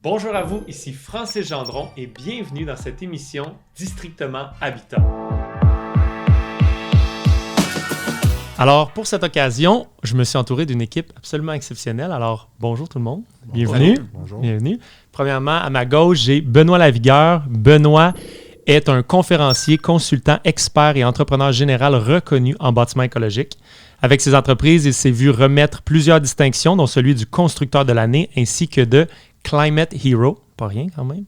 Bonjour à vous, ici Francis Gendron et bienvenue dans cette émission Districtement Habitat. Alors, pour cette occasion, je me suis entouré d'une équipe absolument exceptionnelle. Alors, bonjour tout le monde. Bienvenue. Bonjour. Bienvenue. Premièrement, à ma gauche, j'ai Benoît Lavigueur. Benoît est un conférencier, consultant, expert et entrepreneur général reconnu en bâtiment écologique. Avec ses entreprises, il s'est vu remettre plusieurs distinctions, dont celui du constructeur de l'année ainsi que de Climate Hero. Pas rien quand même.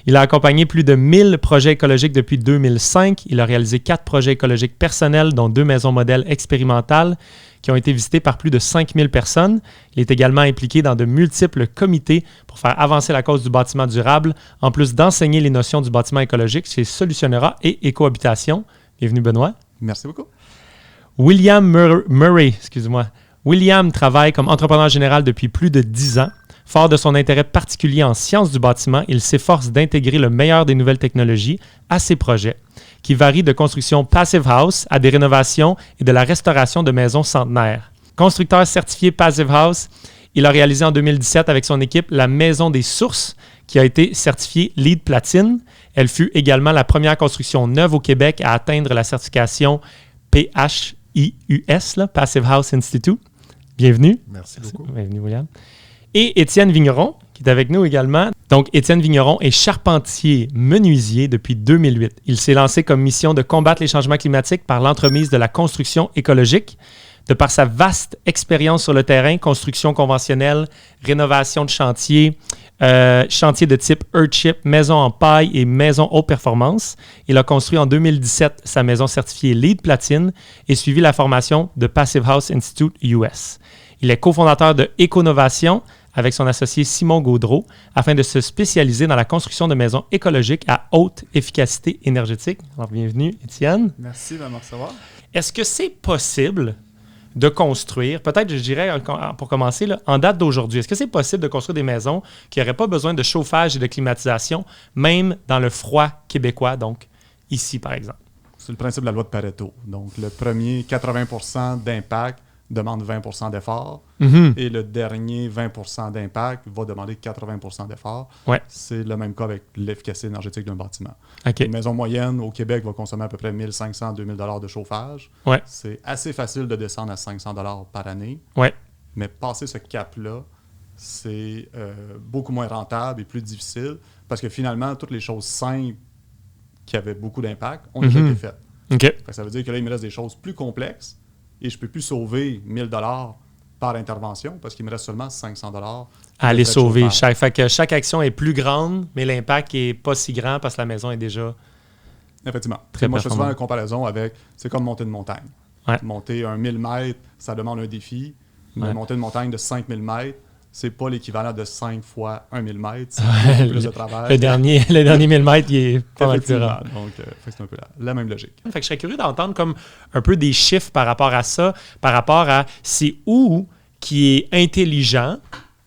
Il a accompagné plus de 1000 projets écologiques depuis 2005. Il a réalisé 4 projets écologiques personnels, dont 2 maisons modèles expérimentales qui ont été visitées par plus de 5000 personnes. Il est également impliqué dans de multiples comités pour faire avancer la cause du bâtiment durable, en plus d'enseigner les notions du bâtiment écologique chez Solutionnera et Écohabitation. Bienvenue Benoît. Merci beaucoup. William Murray, William travaille comme entrepreneur général depuis plus de 10 ans. Fort de son intérêt particulier en sciences du bâtiment, il s'efforce d'intégrer le meilleur des nouvelles technologies à ses projets, qui varient de construction Passive House à des rénovations et de la restauration de maisons centenaires. Constructeur certifié Passive House, il a réalisé en 2017 avec son équipe la Maison des Sources, qui a été certifiée LEED Platine. Elle fut également la première construction neuve au Québec à atteindre la certification PHIUS, Passive House Institute. Bienvenue. Merci beaucoup. Bienvenue, William. Et Étienne Vigneron, qui est avec nous également. Donc, Étienne Vigneron est charpentier menuisier depuis 2008. Il s'est lancé comme mission de combattre les changements climatiques par l'entremise de la construction écologique. De par sa vaste expérience sur le terrain, construction conventionnelle, rénovation de chantier, chantier de type Earthship, maison en paille et maison haute performance. Il a construit en 2017 sa maison certifiée LEED Platine et suivi la formation de Passive House Institute US. Il est cofondateur de Éconovation avec son associé Simon Gaudreau afin de se spécialiser dans la construction de maisons écologiques à haute efficacité énergétique. Alors, bienvenue, Étienne. Merci de me recevoir. Est-ce que c'est possible de construire, peut-être, je dirais, pour commencer, là, en date d'aujourd'hui, est-ce que c'est possible de construire des maisons qui n'auraient pas besoin de chauffage et de climatisation, même dans le froid québécois, donc ici, par exemple? C'est le principe de la loi de Pareto. Donc, le premier 80% d'impact demande 20% d'effort et le dernier 20% d'impact va demander 80% d'effort. Ouais. C'est le même cas avec l'efficacité énergétique d'un bâtiment. Okay. Une maison moyenne au Québec va consommer à peu près 1 500 à 2 000 $ de chauffage. Ouais. C'est assez facile de descendre à 500 $ par année. Ouais. Mais passer ce cap-là, c'est beaucoup moins rentable et plus difficile parce que finalement, toutes les choses simples qui avaient beaucoup d'impact ont déjà été faites. Okay. Ça veut dire que là, il me reste des choses plus complexes et je ne peux plus sauver 1 000 $ par intervention parce qu'il me reste seulement 500 $ à les sauver. Fait que chaque action est plus grande, mais l'impact n'est pas si grand parce que la maison est déjà effectivement. Très moi, je fais souvent performante. une comparaison avec, c'est comme monter une montagne. Ouais. Monter un 1000 mètres, ça demande un défi. Mais monter une montagne de 5000 mètres, c'est pas l'équivalent de 5 fois 1 000 mètres. C'est beaucoup plus de travail. Le dernier 1000 mètres, il est pas mal plus rare. Donc, c'est un peu la même logique. Fait que je serais curieux d'entendre comme un peu des chiffres par rapport à ça, par rapport à c'est où qui est intelligent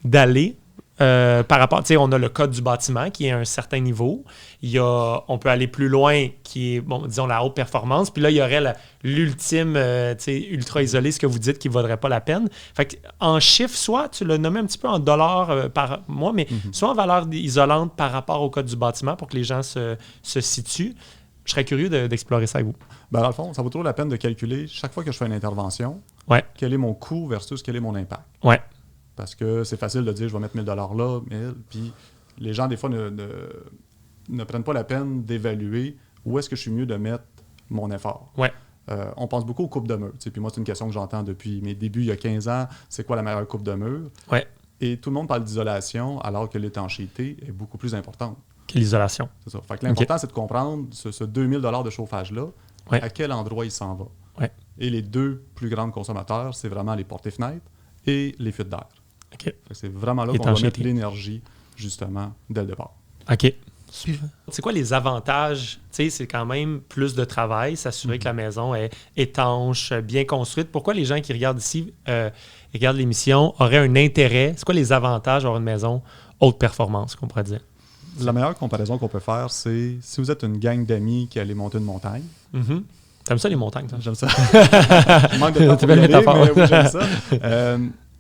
d'aller par rapport, tu sais, on a le code du bâtiment qui est à un certain niveau. On peut aller plus loin qui est, bon, disons, la haute performance. Puis là, il y aurait l'ultime, tu sais, ultra isolé, ce que vous dites qui ne vaudrait pas la peine. Fait que en chiffres, soit tu l'as nommé un petit peu en dollars par mois, mais soit en valeur isolante par rapport au code du bâtiment pour que les gens se situent. Je serais curieux d'explorer ça avec vous. Ben, dans le fond, ça vaut toujours la peine de calculer chaque fois que je fais une intervention, quel est mon coût versus quel est mon impact. Ouais. Parce que c'est facile de dire je vais mettre 1 000 $ là, 1000, puis les gens, des fois, ne prennent pas la peine d'évaluer où est-ce que je suis mieux de mettre mon effort. Ouais. On pense beaucoup aux coupes de mur. Puis moi, c'est une question que j'entends depuis mes débuts il y a 15 ans. C'est quoi la meilleure coupe de mur? Ouais. Et tout le monde parle d'isolation alors que l'étanchéité est beaucoup plus importante. Que l'isolation. C'est ça. Fait que l'important, c'est de comprendre ce 2 000 $ de chauffage-là, à quel endroit il s'en va. Ouais. Et les deux plus grands consommateurs, c'est vraiment les portes et fenêtres et les fuites d'air. OK. C'est vraiment là qu'on va mettre l'énergie, justement, dès le départ. OK. C'est quoi les avantages? Tu sais, c'est quand même plus de travail, s'assurer que la maison est étanche, bien construite. Pourquoi les gens qui regardent ici, regardent l'émission, auraient un intérêt? C'est quoi les avantages d'avoir une maison haute performance, qu'on pourrait dire? La meilleure comparaison qu'on peut faire, c'est si vous êtes une gang d'amis qui allait monter une montagne. T'aimes ça, les montagnes, toi? J'aime ça. Je manque de temps pour y aller, mais oui, j'aime ça.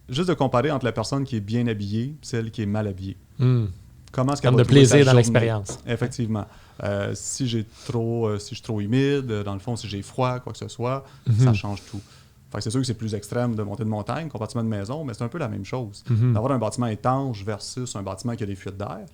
Juste de comparer entre la personne qui est bien habillée et celle qui est mal habillée. comment est-ce qu'elle Comme va de trouver sa plaisir dans journée. l'expérience. Effectivement. Si je suis trop humide, dans le fond, si j'ai froid, quoi que ce soit, ça change tout. Fait que c'est sûr que c'est plus extrême de monter de montagne qu'un bâtiment de maison, mais c'est un peu la même chose. D'avoir un bâtiment étanche versus un bâtiment qui a des fuites d'air.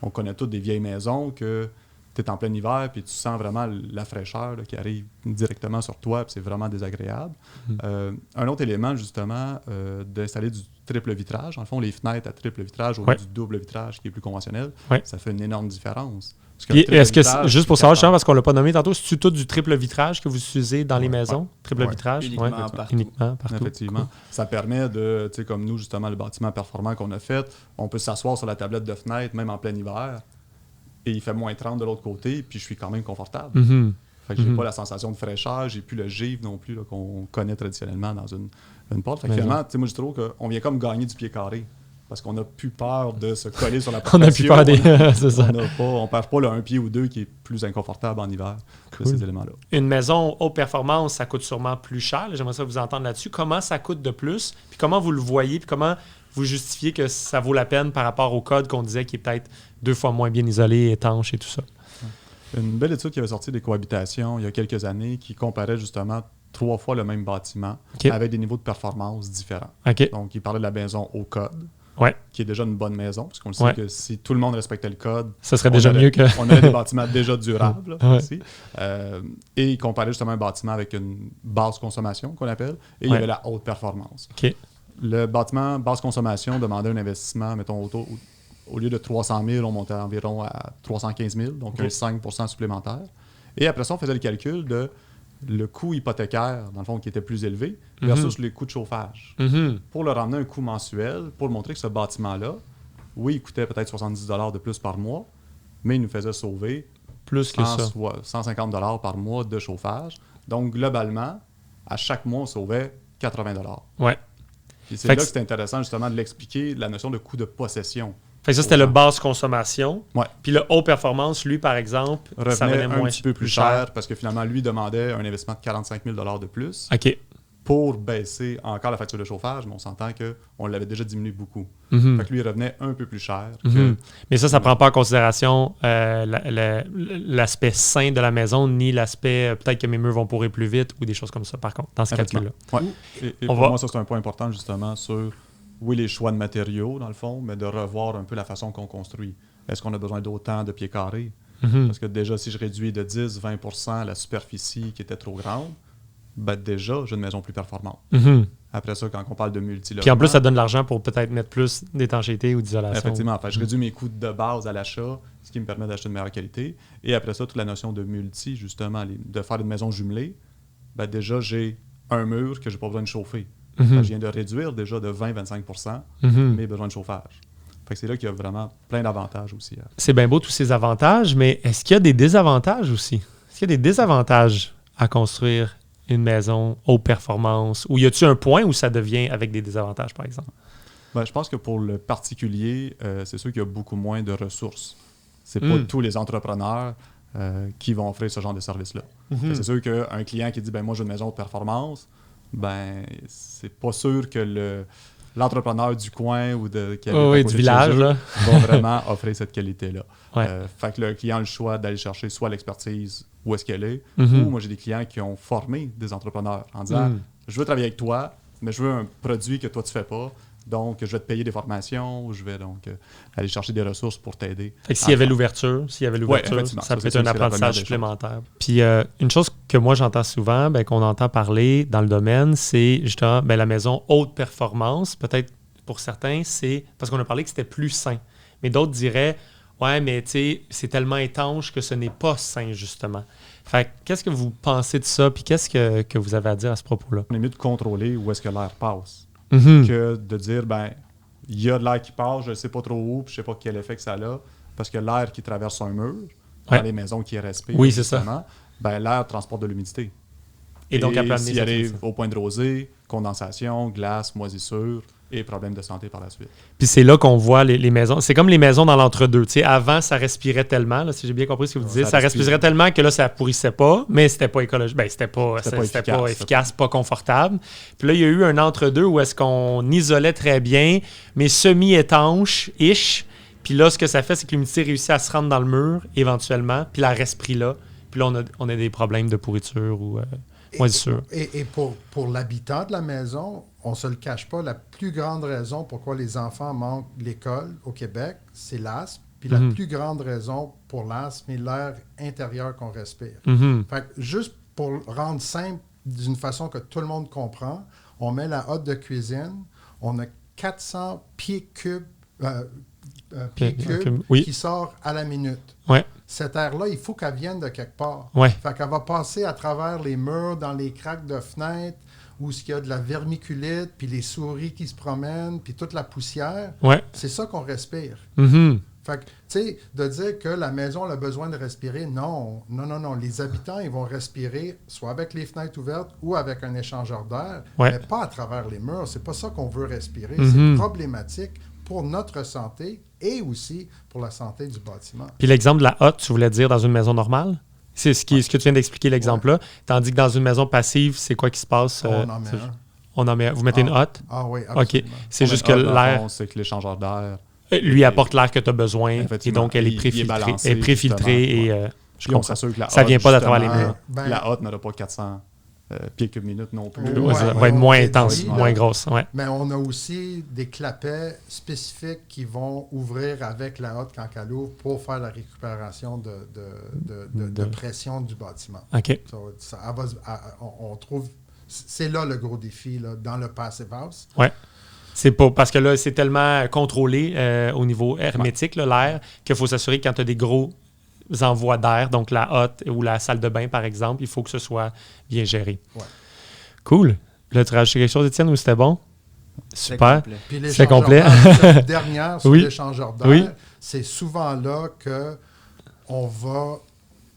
On connaît toutes des vieilles maisons que tu es en plein hiver puis tu sens vraiment la fraîcheur là, qui arrive directement sur toi, puis c'est vraiment désagréable. Un autre élément, justement, d'installer du triple vitrage. En fond, les fenêtres à triple vitrage au lieu du double vitrage qui est plus conventionnel, ça fait une énorme différence. Est-ce que, juste pour savoir, parce qu'on ne l'a pas nommé tantôt, c'est tout du triple vitrage que vous utilisez dans les maisons? Triple vitrage? Uniquement partout. Effectivement. Cool. Ça permet de, tu sais, comme nous, justement, le bâtiment performant qu'on a fait, on peut s'asseoir sur la tablette de fenêtre, même en plein hiver, et il fait moins 30 de l'autre côté, puis je suis quand même confortable. Fait que j'ai pas la sensation de fraîcheur, j'ai plus le givre non plus là, qu'on connaît traditionnellement dans une porte. Fait que finalement, moi, je trouve qu'on vient comme gagner du pied carré. Parce qu'on n'a plus peur de se coller sur la porte. On n'a plus peur des... c'est ça. On perd pas un pied ou deux qui est plus inconfortable en hiver que ces éléments-là. Une maison haute performance, ça coûte sûrement plus cher. J'aimerais ça vous entendre là-dessus. Comment ça coûte de plus? Puis comment vous le voyez? Puis comment vous justifiez que ça vaut la peine par rapport au code qu'on disait qui est peut-être 2 fois moins bien isolé, étanche et tout ça? Une belle étude qui avait sorti des cohabitations il y a quelques années qui comparait justement 3 fois le même bâtiment avec des niveaux de performance différents. Donc, il parlait de la maison au code. Qui est déjà une bonne maison, parce qu'on le sait que si tout le monde respectait le code, ça serait déjà mieux que... on aurait des bâtiments déjà durables aussi. Et il comparait justement un bâtiment avec une basse consommation, qu'on appelle, et il y avait la haute performance. Le bâtiment basse consommation demandait un investissement, mettons, au lieu de 300 000, on montait environ à 315 000, donc un 5% supplémentaire. Et après ça, on faisait le calcul de le coût hypothécaire, dans le fond, qui était plus élevé, versus les coûts de chauffage. Pour le ramener un coût mensuel, pour montrer que ce bâtiment-là, oui, il coûtait peut-être 70 $ de plus par mois, mais il nous faisait sauver plus que 150 $ par mois de chauffage. Donc, globalement, à chaque mois, on sauvait 80 $. Et c'est là que c'est intéressant, justement, de l'expliquer, la notion de coût de possession. Fait que ça, c'était le basse consommation. Ouais. Puis le haut performance, lui, par exemple, ça revenait un petit peu plus cher parce que finalement, lui demandait un investissement de 45 000 $ de plus pour baisser encore la facture de chauffage, mais on s'entend qu'on l'avait déjà diminué beaucoup. Fait que lui, il revenait un peu plus cher. Mais ça prend pas en considération l'aspect sain de la maison, ni l'aspect peut-être que mes murs vont pourrir plus vite ou des choses comme ça, par contre, dans ce calcul-là. Ouais. Et pour moi, ça, c'est un point important, justement, sur... Oui, les choix de matériaux, dans le fond, mais de revoir un peu la façon qu'on construit. Est-ce qu'on a besoin d'autant de pieds carrés? Parce que déjà, si je réduis de 10-20 % la superficie qui était trop grande, ben déjà, j'ai une maison plus performante. Après ça, quand on parle de multi-logements... Puis en plus, ça donne l'argent pour peut-être mettre plus d'étanchéité ou d'isolation. Effectivement. Je réduis mes coûts de base à l'achat, ce qui me permet d'acheter de meilleure qualité. Et après ça, toute la notion de multi, justement, de faire une maison jumelée, ben déjà, j'ai un mur que je n'ai pas besoin de chauffer. Je viens de réduire déjà de 20-25 % mes besoins de chauffage. Fait que c'est là qu'il y a vraiment plein d'avantages aussi. C'est bien beau tous ces avantages, mais est-ce qu'il y a des désavantages aussi? Est-ce qu'il y a des désavantages à construire une maison haute performance? Ou y a-t-il un point où ça devient avec des désavantages, par exemple? Ben, je pense que pour le particulier, c'est sûr qu'il y a beaucoup moins de ressources. C'est pas tous les entrepreneurs qui vont offrir ce genre de service-là. C'est sûr qu'un client qui dit « moi, j'ai une maison haute performance », ben c'est pas sûr que l'entrepreneur du coin ou qui habite du village va vraiment offrir cette qualité-là. Fait que le client a le choix d'aller chercher soit l'expertise où est-ce qu'elle est, ou moi j'ai des clients qui ont formé des entrepreneurs en disant je veux travailler avec toi, mais je veux un produit que toi tu fais pas. Donc, je vais te payer des formations, je vais donc aller chercher des ressources pour t'aider. S'il y avait l'ouverture, ça peut être un apprentissage supplémentaire. Puis, une chose que moi, j'entends souvent, qu'on entend parler dans le domaine, c'est justement la maison haute performance. Peut-être pour certains, c'est parce qu'on a parlé que c'était plus sain. Mais d'autres diraient, ouais, mais tu sais, c'est tellement étanche que ce n'est pas sain, justement. Fait qu'est-ce que vous pensez de ça? Puis qu'est-ce que vous avez à dire à ce propos-là? On est mieux de contrôler où est-ce que l'air passe. Que de dire, il y a de l'air qui passe, je ne sais pas trop où, puis je ne sais pas quel effet que ça a, parce que l'air qui traverse un mur, dans les maisons qui respirent, l'air transporte de l'humidité. Et donc, s'il arrive au point de rosée, condensation, glace, moisissure et problèmes de santé par la suite. Puis c'est là qu'on voit les maisons. C'est comme les maisons dans l'entre-deux. Tu sais, avant, ça respirait tellement, là, si j'ai bien compris ce que vous disiez, ça respirait tellement que là, ça pourrissait pas, mais c'était pas écologique. C'était pas efficace, pas confortable. Puis là, il y a eu un entre-deux où est-ce qu'on isolait très bien, mais semi-étanche-ish. Puis là, ce que ça fait, c'est que l'humidité réussit à se rendre dans le mur, éventuellement, puis la reste pris là. Puis là, on a des problèmes de pourriture ou moisissure. Et pour l'habitant de la maison, on ne se le cache pas, la plus grande raison pourquoi les enfants manquent l'école au Québec, c'est l'asthme. Puis la plus grande raison pour l'asthme est l'air intérieur qu'on respire. Fait que juste pour rendre simple d'une façon que tout le monde comprend, on met la hotte de cuisine, on a 400 pieds cubes, qui sort à la minute. Ouais. Cette air-là, il faut qu'elle vienne de quelque part. Ouais. Fait qu'elle va passer à travers les murs, dans les craques de fenêtres, où il y a de la vermiculite, puis les souris qui se promènent, puis toute la poussière. Ouais. C'est ça qu'on respire. Fait que, tu sais, de dire que la maison a besoin de respirer, non. Les habitants, ils vont respirer soit avec les fenêtres ouvertes ou avec un échangeur d'air, mais pas à travers les murs. C'est pas ça qu'on veut respirer. C'est problématique pour notre santé et aussi pour la santé du bâtiment. Puis l'exemple de la hotte, tu voulais dire dans une maison normale? C'est ce que tu viens d'expliquer, l'exemple-là. Tandis que dans une maison passive, c'est quoi qui se passe? On en met un. Vous mettez une hotte? Ah oui, absolument. OK. C'est juste que l'air... C'est que l'échangeur d'air... lui apporte l'air que tu as besoin. Et donc, elle est préfiltrée. Et on s'assure que la hotte, ça ne vient pas de travers les murs. La hotte n'aura pas 400 pieds cubes minute non plus. Ça va être moins intense, moins grosse. Ouais. Mais on a aussi des clapets spécifiques qui vont ouvrir avec la hotte quand elle ouvre pour faire la récupération de pression du bâtiment. OK. On trouve... C'est là le gros défi, là, dans le Passive House. Oui. C'est pas parce que là, c'est tellement contrôlé au niveau hermétique, là, l'air, qu'il faut s'assurer que quand tu as des gros envois d'air, donc la hotte ou la salle de bain, par exemple, il faut que ce soit bien géré. Ouais. Cool. Là, tu rajoutes quelque chose, Étienne, ou c'était bon? Super. C'est complet. Cette dernière, sur l'échangeur d'air, c'est souvent là qu'on ne va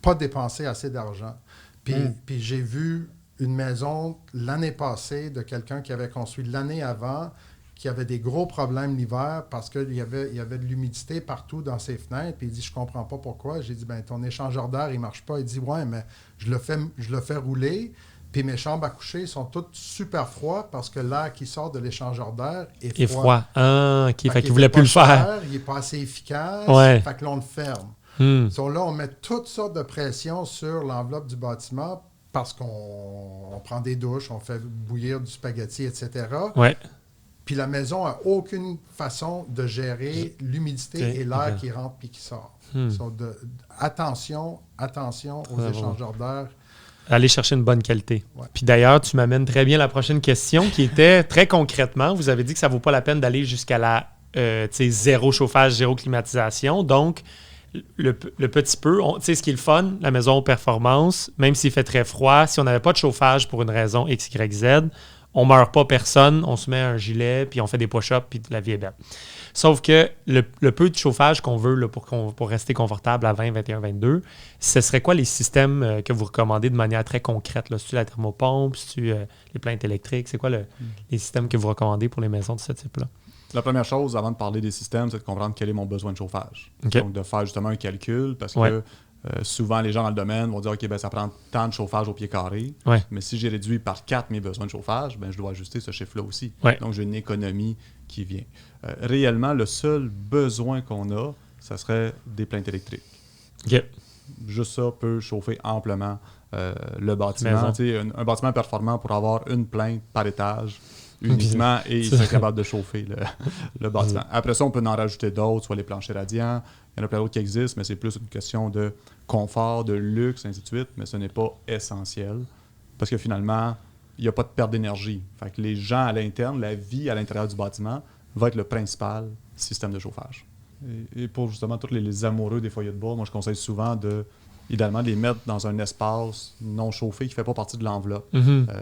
pas dépenser assez d'argent. Puis j'ai vu une maison l'année passée de quelqu'un qui avait construit l'année avant, qui avait des gros problèmes l'hiver parce qu'il y avait de l'humidité partout dans ses fenêtres. Puis il dit, je comprends pas pourquoi. J'ai dit, ben ton échangeur d'air, il marche pas. Il dit, ouais, mais je le fais rouler. Puis mes chambres à coucher sont toutes super froides parce que l'air qui sort de l'échangeur d'air est froid. Ah, OK. Fait qu'il voulait plus le faire. Il n'est pas assez efficace. Ouais. Fait que l'on le ferme. So, là, on met toutes sortes de pression sur l'enveloppe du bâtiment parce qu'on prend des douches, on fait bouillir du spaghetti, etc. Ouais. Puis la maison n'a aucune façon de gérer l'humidité et l'air qui rentre puis qui sort. Attention aux échangeurs d'air. Aller chercher une bonne qualité. Ouais. Puis d'ailleurs, tu m'amènes très bien la prochaine question qui était très concrètement, vous avez dit que ça ne vaut pas la peine d'aller jusqu'à la zéro chauffage, zéro climatisation. Donc, le petit peu, ce qui est le fun, la maison performance, même s'il fait très froid, si on n'avait pas de chauffage pour une raison X, Y, Z, on ne meurt pas personne, on se met un gilet, puis on fait des push-ups, puis la vie est belle. Sauf que le peu de chauffage qu'on veut là, pour rester confortable à 20, 21, 22, ce serait quoi les systèmes que vous recommandez de manière très concrète? Là? C'est-tu la thermopompe? C'est-tu les plaintes électriques? C'est quoi les systèmes que vous recommandez pour les maisons de ce type-là? La première chose, avant de parler des systèmes, c'est de comprendre quel est mon besoin de chauffage. Okay. Donc, de faire justement un calcul, parce que souvent, les gens dans le domaine vont dire « OK, ben, ça prend tant de chauffage au pied carré. Ouais. Mais si j'ai réduit par 4 mes besoins de chauffage, ben, je dois ajuster ce chiffre-là aussi. Ouais. Donc, j'ai une économie qui vient. Réellement, le seul besoin qu'on a, ça serait des plaintes électriques. Okay. Juste ça peut chauffer amplement le bâtiment. Un bâtiment performant pour avoir une plainte par étage uniquement et il serait capable de chauffer le bâtiment. Après ça, on peut en rajouter d'autres, soit les planchers radiants. Il y en a plein d'autres qui existent, mais c'est plus une question de confort, de luxe, ainsi de suite. Mais ce n'est pas essentiel parce que finalement, il n'y a pas de perte d'énergie. Fait que les gens à l'interne, la vie à l'intérieur du bâtiment va être le principal système de chauffage. Et pour justement tous les amoureux des foyers de bois, moi je conseille souvent idéalement de les mettre dans un espace non chauffé qui ne fait pas partie de l'enveloppe.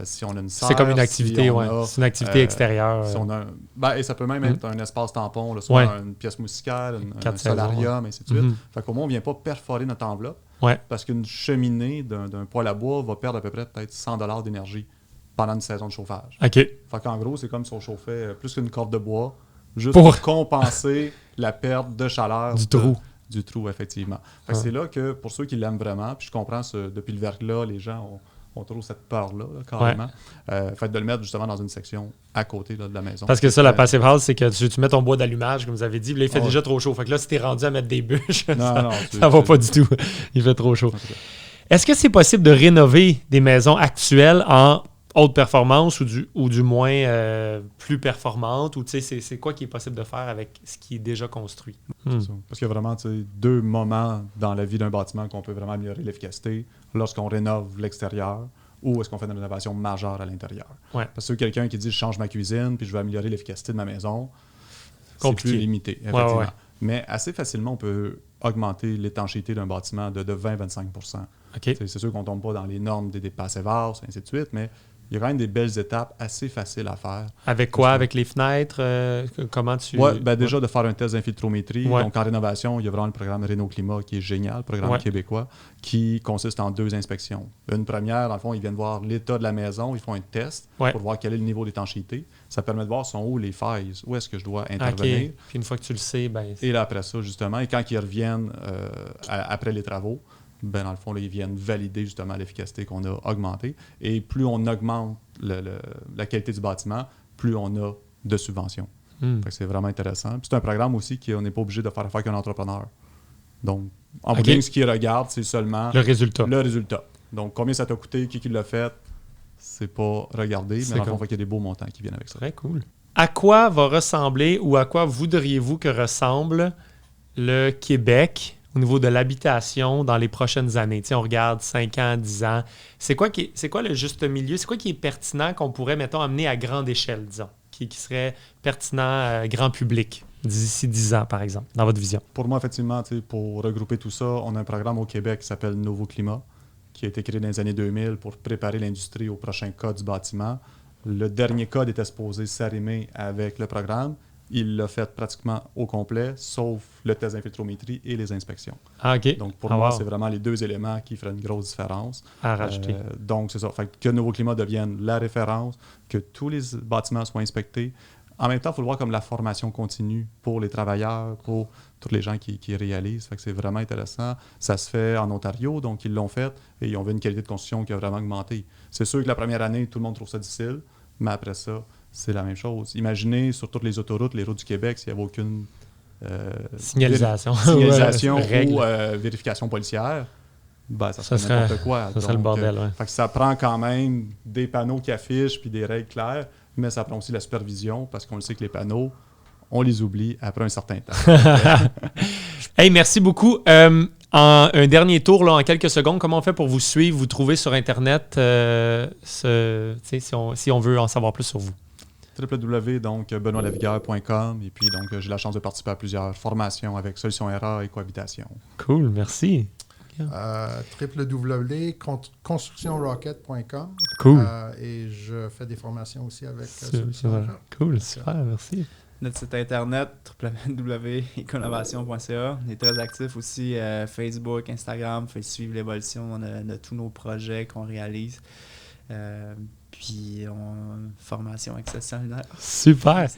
Si on a une serre, c'est comme une activité, c'est une activité extérieure. Si on a et ça peut même être un espace tampon, là, soit une pièce moustiquaire, un solarium, ainsi de suite. Fait qu'au moins, on ne vient pas perforer notre enveloppe parce qu'une cheminée d'un poêle à bois va perdre à peu près peut-être 100$ d'énergie pendant une saison de chauffage. OK. Fait qu'en gros, c'est comme si on chauffait plus qu'une corde de bois, juste pour compenser la perte de chaleur du trou, effectivement. Fait que c'est là que, pour ceux qui l'aiment vraiment, puis je comprends, depuis le verglas, les gens ont toujours cette peur-là, carrément. Fait de le mettre justement dans une section à côté là, de la maison. Parce que ça, la passive house, c'est que tu mets ton bois d'allumage, comme vous avez dit, puis là, il fait déjà trop chaud. Fait que là, si t'es rendu à mettre des bûches, ça va pas du tout. Il fait trop chaud. Est-ce que c'est possible de rénover des maisons actuelles en haute performance ou du moins plus performante? Ou c'est quoi qui est possible de faire avec ce qui est déjà construit? C'est ça. Parce qu'il y a vraiment deux moments dans la vie d'un bâtiment qu'on peut vraiment améliorer l'efficacité. Lorsqu'on rénove l'extérieur ou est-ce qu'on fait une rénovation majeure à l'intérieur. Ouais. Parce que quelqu'un qui dit « je change ma cuisine puis je veux améliorer l'efficacité de ma maison », c'est plus limité, effectivement. Ouais. Mais assez facilement, on peut augmenter l'étanchéité d'un bâtiment de 20-25 %. Okay. C'est sûr qu'on ne tombe pas dans les normes des passive house, et ainsi de suite, mais il y a quand même des belles étapes assez faciles à faire. Avec quoi? Avec les fenêtres? Comment tu... Oui, déjà de faire un test d'infiltrométrie. Donc en rénovation, il y a vraiment le programme Réno-Climat qui est génial, le programme québécois, qui consiste en 2 inspections. Une première, dans le fond, ils viennent voir l'état de la maison, ils font un test pour voir quel est le niveau d'étanchéité. Ça permet de voir sont où les failles, où est-ce que je dois intervenir. Puis une fois que tu le sais, et là, après ça, justement, et quand ils reviennent après les travaux, dans le fond, là, ils viennent valider justement l'efficacité qu'on a augmentée. Et plus on augmente la qualité du bâtiment, plus on a de subventions. Fait que c'est vraiment intéressant. Puis c'est un programme aussi qu'on n'est pas obligé de faire affaire qu'un entrepreneur. Donc, en bout de ligne, ce qu'ils regardent, c'est seulement le résultat. Donc, combien ça t'a coûté, qui l'a fait, c'est pas regardé, mais dans le fond, il faut qu'il y ait des beaux montants qui viennent avec ça. Très cool. À quoi va ressembler ou à quoi voudriez-vous que ressemble le Québec au niveau de l'habitation dans les prochaines années? On regarde 5 ans, 10 ans. C'est quoi le juste milieu? C'est quoi qui est pertinent qu'on pourrait, mettons, amener à grande échelle, disons, qui serait pertinent grand public d'ici 10 ans, par exemple, dans votre vision? Pour moi, effectivement, pour regrouper tout ça, on a un programme au Québec qui s'appelle Nouveau Climat, qui a été créé dans les années 2000 pour préparer l'industrie au prochain code du bâtiment. Le dernier code était supposé s'arrimer avec le programme. Il l'a fait pratiquement au complet, sauf le test d'infiltrométrie et les inspections. Ah, OK. Donc, pour moi, c'est vraiment les 2 éléments qui feraient une grosse différence. À rajouter. Donc, c'est ça. Fait que Nouveau Climat devienne la référence, que tous les bâtiments soient inspectés. En même temps, il faut le voir comme la formation continue pour les travailleurs, pour tous les gens qui réalisent. Fait que c'est vraiment intéressant. Ça se fait en Ontario, donc ils l'ont fait et ils ont vu une qualité de construction qui a vraiment augmenté. C'est sûr que la première année, tout le monde trouve ça difficile, mais après ça, c'est la même chose. Imaginez sur toutes les autoroutes, les routes du Québec, s'il n'y avait aucune signalisation ou vérification policière, ça serait n'importe quoi. Ça serait le bordel. Fait que ça prend quand même des panneaux qui affichent puis des règles claires, mais ça prend aussi la supervision parce qu'on le sait que les panneaux, on les oublie après un certain temps. Hey, merci beaucoup. Un dernier tour, là, en quelques secondes, comment on fait pour vous suivre, vous trouver sur Internet, si on veut en savoir plus sur vous? www.benoitlavigueur.com et puis donc j'ai la chance de participer à plusieurs formations avec Solutions RA et Cohabitation. Cool, merci. www.constructionrocket.com. Cool. Et je fais des formations aussi avec Solutions RA. Cool, super, merci. Notre site internet www.econovation.ca. On est très actifs aussi Facebook, Instagram, fait suivre l'évolution. On a tous nos projets qu'on réalise. Puis on formation accessible. Super.